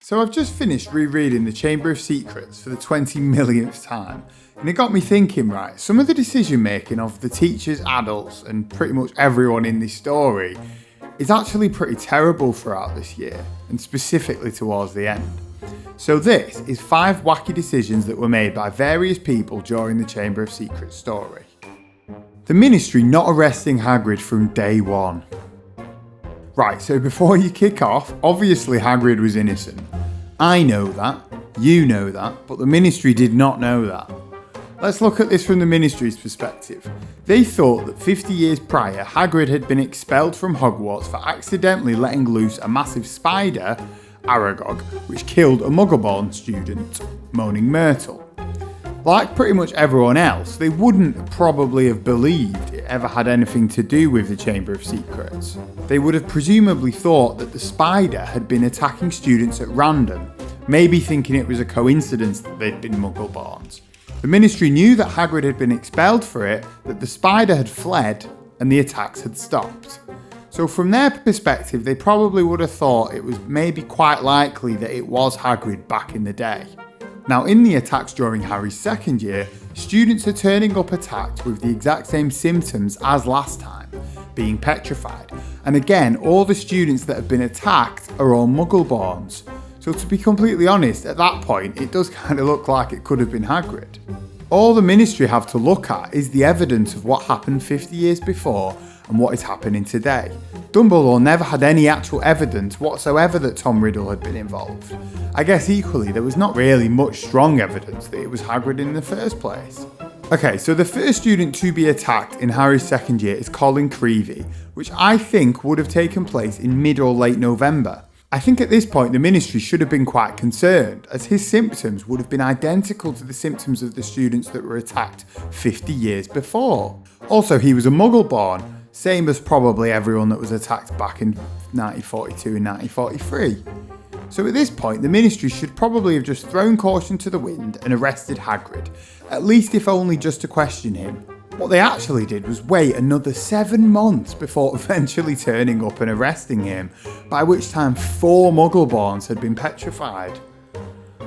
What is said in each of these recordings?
So I've just finished rereading The Chamber of Secrets for the 20 millionth time, and it got me thinking, right, some of the decision making of the teachers, adults, and pretty much everyone in this story is actually pretty terrible throughout this year, and specifically towards the end. So this is 5 wacky decisions that were made by various people during the Chamber of Secrets story. The Ministry not arresting Hagrid from day one. Right, so before you kick off, obviously Hagrid was innocent. I know that, you know that, but the Ministry did not know that. Let's look at this from the Ministry's perspective. They thought that 50 years prior, Hagrid had been expelled from Hogwarts for accidentally letting loose a massive spider, Aragog, which killed a Muggle-born student, Moaning Myrtle. Like pretty much everyone else, they wouldn't probably have believed it ever had anything to do with the Chamber of Secrets. They would have presumably thought that the spider had been attacking students at random, maybe thinking it was a coincidence that they'd been Muggle-borns. The Ministry knew that Hagrid had been expelled for it, that the spider had fled, and the attacks had stopped. So from their perspective, they probably would have thought it was maybe quite likely that it was Hagrid back in the day. Now, in the attacks during Harry's second year, students are turning up attacked with the exact same symptoms as last time, being petrified. And again, all the students that have been attacked are all Muggle-borns. So to be completely honest, at that point, it does kind of look like it could have been Hagrid. All the Ministry have to look at is the evidence of what happened 50 years before and what is happening today. Dumbledore never had any actual evidence whatsoever that Tom Riddle had been involved. I guess equally there was not really much strong evidence that it was Hagrid in the first place. Okay, so the first student to be attacked in Harry's second year is Colin Creevey, which I think would have taken place in mid or late November. I think at this point the Ministry should have been quite concerned, as his symptoms would have been identical to the symptoms of the students that were attacked 50 years before. Also, he was a Muggle-born, same as probably everyone that was attacked back in 1942 and 1943. So at this point, the Ministry should probably have just thrown caution to the wind and arrested Hagrid, at least if only just to question him. What they actually did was wait another 7 months before eventually turning up and arresting him, by which time 4 Muggle-borns had been petrified.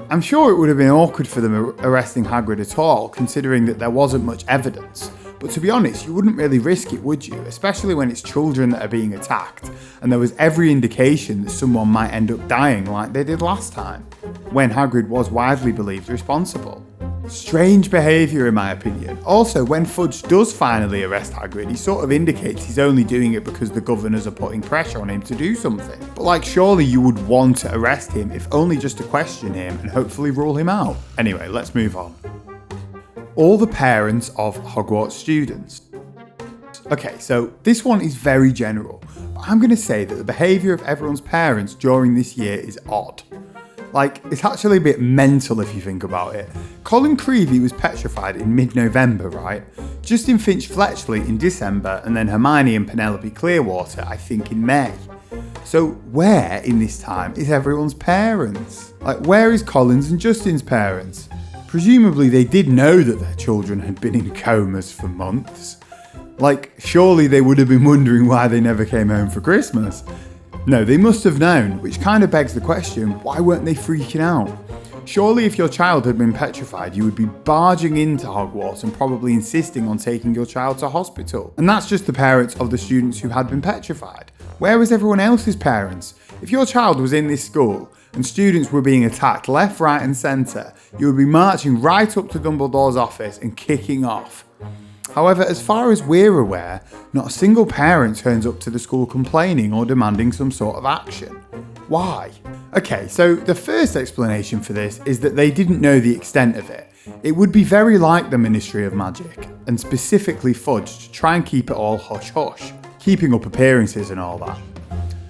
I'm sure it would have been awkward for them arresting Hagrid at all, considering that there wasn't much evidence. But to be honest, you wouldn't really risk it, would you? Especially when it's children that are being attacked, and there was every indication that someone might end up dying like they did last time, when Hagrid was widely believed responsible. Strange behaviour in my opinion. Also, when Fudge does finally arrest Hagrid, he sort of indicates he's only doing it because the governors are putting pressure on him to do something. But surely you would want to arrest him, if only just to question him and hopefully rule him out. Anyway, let's move on. All the parents of Hogwarts students. Okay, so this one is very general, but I'm going to say that the behaviour of everyone's parents during this year is odd. It's actually a bit mental if you think about it. Colin Creevey was petrified in mid-November, right? Justin Finch-Fletchley in December, and then Hermione and Penelope Clearwater, I think, in May. So where in this time is everyone's parents? Where is Colin's and Justin's parents? Presumably they did know that their children had been in comas for months. Surely they would have been wondering why they never came home for Christmas. No, they must have known, which kind of begs the question, why weren't they freaking out? Surely if your child had been petrified, you would be barging into Hogwarts and probably insisting on taking your child to hospital. And that's just the parents of the students who had been petrified. Where was everyone else's parents? If your child was in this school and students were being attacked left, right and centre, you would be marching right up to Dumbledore's office and kicking off. However, as far as we're aware, not a single parent turns up to the school complaining or demanding some sort of action. Why? Okay, so the first explanation for this is that they didn't know the extent of it. It would be very like the Ministry of Magic, and specifically Fudge, to try and keep it all hush-hush, keeping up appearances and all that.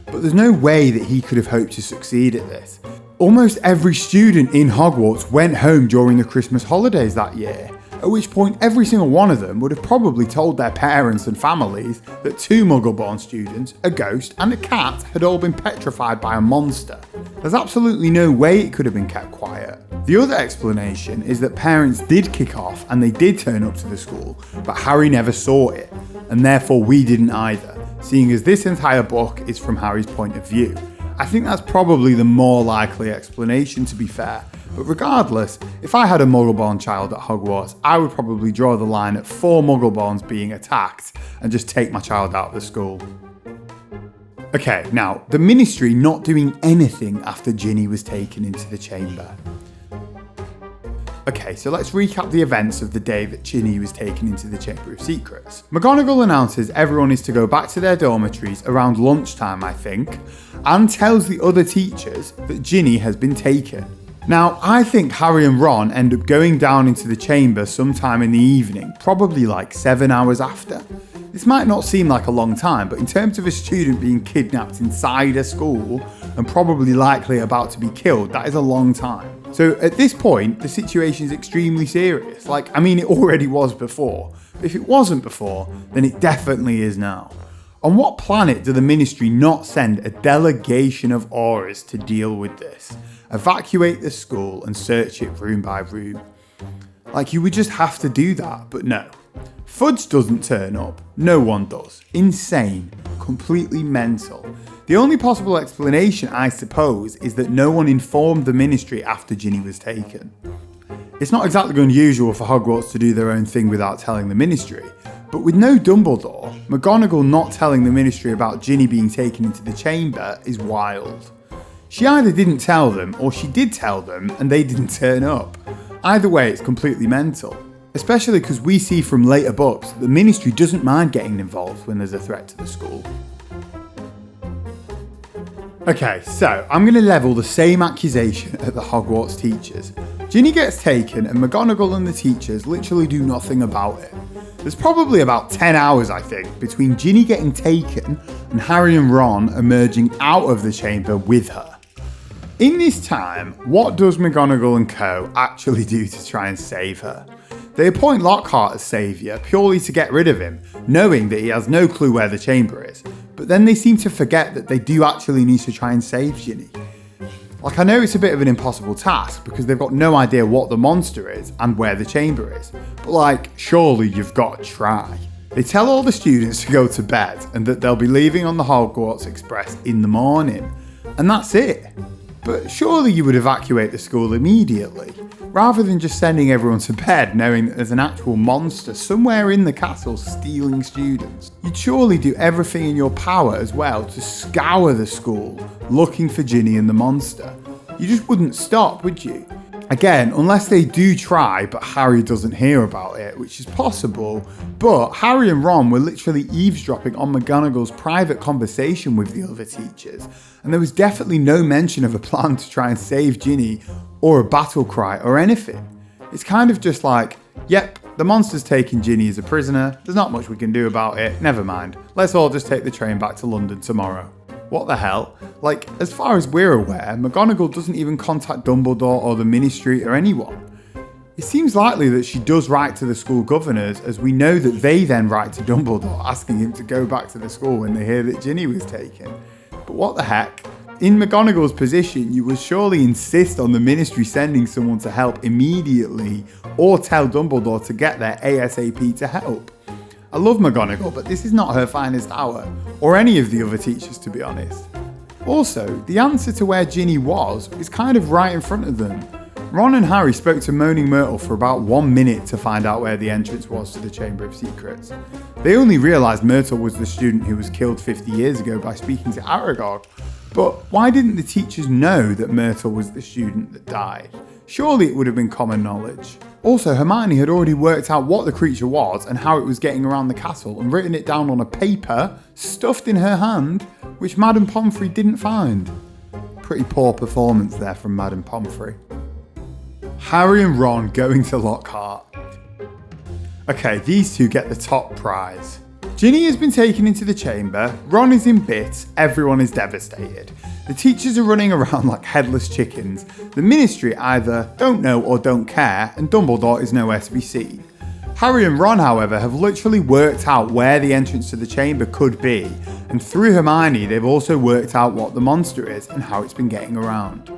But there's no way that he could have hoped to succeed at this. Almost every student in Hogwarts went home during the Christmas holidays that year, at which point every single one of them would have probably told their parents and families that 2 Muggle-born students, a ghost and a cat had all been petrified by a monster. There's absolutely no way it could have been kept quiet. The other explanation is that parents did kick off and they did turn up to the school, but Harry never saw it, and therefore we didn't either, seeing as this entire book is from Harry's point of view. I think that's probably the more likely explanation, to be fair. But regardless, if I had a Muggle-born child at Hogwarts, I would probably draw the line at 4 Muggle-borns being attacked and just take my child out of the school. Okay, now, the Ministry not doing anything after Ginny was taken into the chamber. Okay, so let's recap the events of the day that Ginny was taken into the Chamber of Secrets. McGonagall announces everyone is to go back to their dormitories around lunchtime, I think, and tells the other teachers that Ginny has been taken. Now, I think Harry and Ron end up going down into the chamber sometime in the evening, probably like 7 hours after. This might not seem like a long time, but in terms of a student being kidnapped inside a school and probably likely about to be killed, that is a long time. So at this point, the situation is extremely serious. It already was before. But if it wasn't before, then it definitely is now. On what planet do the Ministry not send a delegation of Aurors to deal with this? Evacuate the school and search it room by room. You would just have to do that, but no. Fudge doesn't turn up. No one does. Insane. Completely mental. The only possible explanation, I suppose, is that no one informed the Ministry after Ginny was taken. It's not exactly unusual for Hogwarts to do their own thing without telling the Ministry, but with no Dumbledore, McGonagall not telling the Ministry about Ginny being taken into the chamber is wild. She either didn't tell them, or she did tell them and they didn't turn up. Either way, it's completely mental. Especially because we see from later books that the Ministry doesn't mind getting involved when there's a threat to the school. Okay, so I'm going to level the same accusation at the Hogwarts teachers. Ginny gets taken and McGonagall and the teachers literally do nothing about it. There's probably about 10 hours, I think, between Ginny getting taken and Harry and Ron emerging out of the chamber with her. In this time, what does McGonagall and co actually do to try and save her? They appoint Lockhart as saviour purely to get rid of him, knowing that he has no clue where the chamber is. But then they seem to forget that they do actually need to try and save Ginny. I know it's a bit of an impossible task because they've got no idea what the monster is and where the chamber is. But surely you've got to try. They tell all the students to go to bed and that they'll be leaving on the Hogwarts Express in the morning. And that's it. But surely you would evacuate the school immediately, rather than just sending everyone to bed knowing that there's an actual monster somewhere in the castle stealing students. You'd surely do everything in your power as well to scour the school, looking for Ginny and the monster. You just wouldn't stop, would you? Again, unless they do try, but Harry doesn't hear about it, which is possible, but Harry and Ron were literally eavesdropping on McGonagall's private conversation with the other teachers, and there was definitely no mention of a plan to try and save Ginny, or a battle cry, or anything. It's kind of just yep, the monster's taking Ginny as a prisoner, there's not much we can do about it, never mind, let's all just take the train back to London tomorrow. What the hell? As far as we're aware, McGonagall doesn't even contact Dumbledore or the Ministry or anyone. It seems likely that she does write to the school governors, as we know that they then write to Dumbledore asking him to go back to the school when they hear that Ginny was taken. But what the heck? In McGonagall's position, you would surely insist on the Ministry sending someone to help immediately, or tell Dumbledore to get there ASAP to help. I love McGonagall, but this is not her finest hour, or any of the other teachers, to be honest. Also, the answer to where Ginny was is kind of right in front of them. Ron and Harry spoke to Moaning Myrtle for about 1 minute to find out where the entrance was to the Chamber of Secrets. They only realised Myrtle was the student who was killed 50 years ago by speaking to Aragog. But why didn't the teachers know that Myrtle was the student that died? Surely it would have been common knowledge. Also, Hermione had already worked out what the creature was and how it was getting around the castle and written it down on a paper, stuffed in her hand, which Madame Pomfrey didn't find. Pretty poor performance there from Madame Pomfrey. Harry and Ron going to Lockhart. Okay, these two get the top prize. Ginny has been taken into the chamber, Ron is in bits, everyone is devastated. The teachers are running around like headless chickens. The Ministry either don't know or don't care, and Dumbledore is nowhere to be seen. Harry and Ron, however, have literally worked out where the entrance to the chamber could be, and through Hermione they've also worked out what the monster is and how it's been getting around.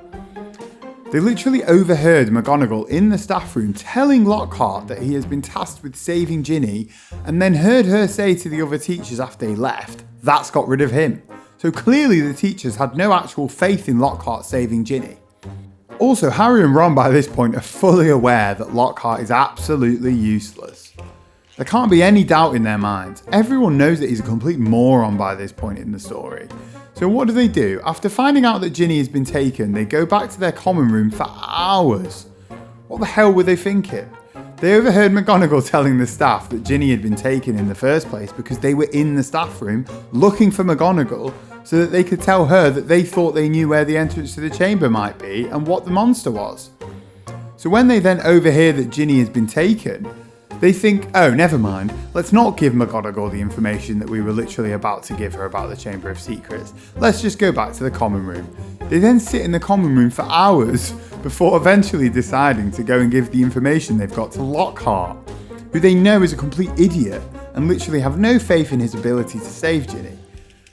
They literally overheard McGonagall in the staff room telling Lockhart that he has been tasked with saving Ginny, and then heard her say to the other teachers after he left, "That's got rid of him." So clearly the teachers had no actual faith in Lockhart saving Ginny. Also, Harry and Ron by this point are fully aware that Lockhart is absolutely useless. There can't be any doubt in their minds. Everyone knows that he's a complete moron by this point in the story. So what do? After finding out that Ginny has been taken, they go back to their common room for hours. What the hell were they thinking? They overheard McGonagall telling the staff that Ginny had been taken in the first place because they were in the staff room looking for McGonagall so that they could tell her that they thought they knew where the entrance to the chamber might be and what the monster was. So when they then overhear that Ginny has been taken, they think, oh, never mind, let's not give McGonagall the information that we were literally about to give her about the Chamber of Secrets. Let's just go back to the common room. They then sit in the common room for hours before eventually deciding to go and give the information they've got to Lockhart, who they know is a complete idiot and literally have no faith in his ability to save Ginny.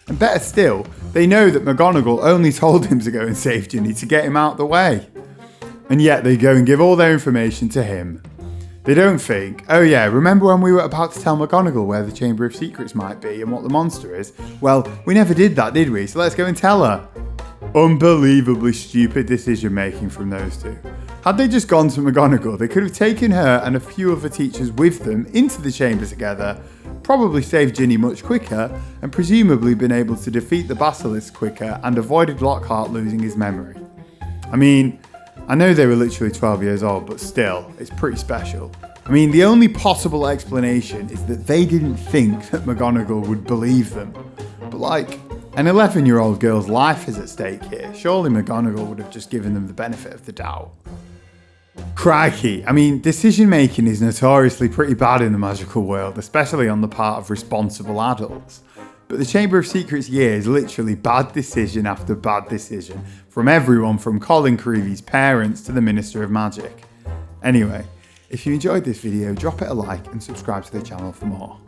And better still, they know that McGonagall only told him to go and save Ginny to get him out the way. And yet they go and give all their information to him. They don't think, oh yeah, remember when we were about to tell McGonagall where the Chamber of Secrets might be and what the monster is? Well, we never did that, did we? So let's go and tell her. Unbelievably stupid decision making from those two. Had they just gone to McGonagall, they could have taken her and a few other teachers with them into the chamber together, probably saved Ginny much quicker, and presumably been able to defeat the basilisk quicker and avoided Lockhart losing his memory. I mean, I know they were literally 12 years old, but still, it's pretty special. I mean, the only possible explanation is that they didn't think that McGonagall would believe them. But like, an 11-year-old girl's life is at stake here. Surely McGonagall would have just given them the benefit of the doubt. Crikey, I mean, decision making is notoriously pretty bad in the magical world, especially on the part of responsible adults. But the Chamber of Secrets year is literally bad decision after bad decision from everyone from Colin Creevy's parents to the Minister of Magic. Anyway, if you enjoyed this video, drop it a like and subscribe to the channel for more.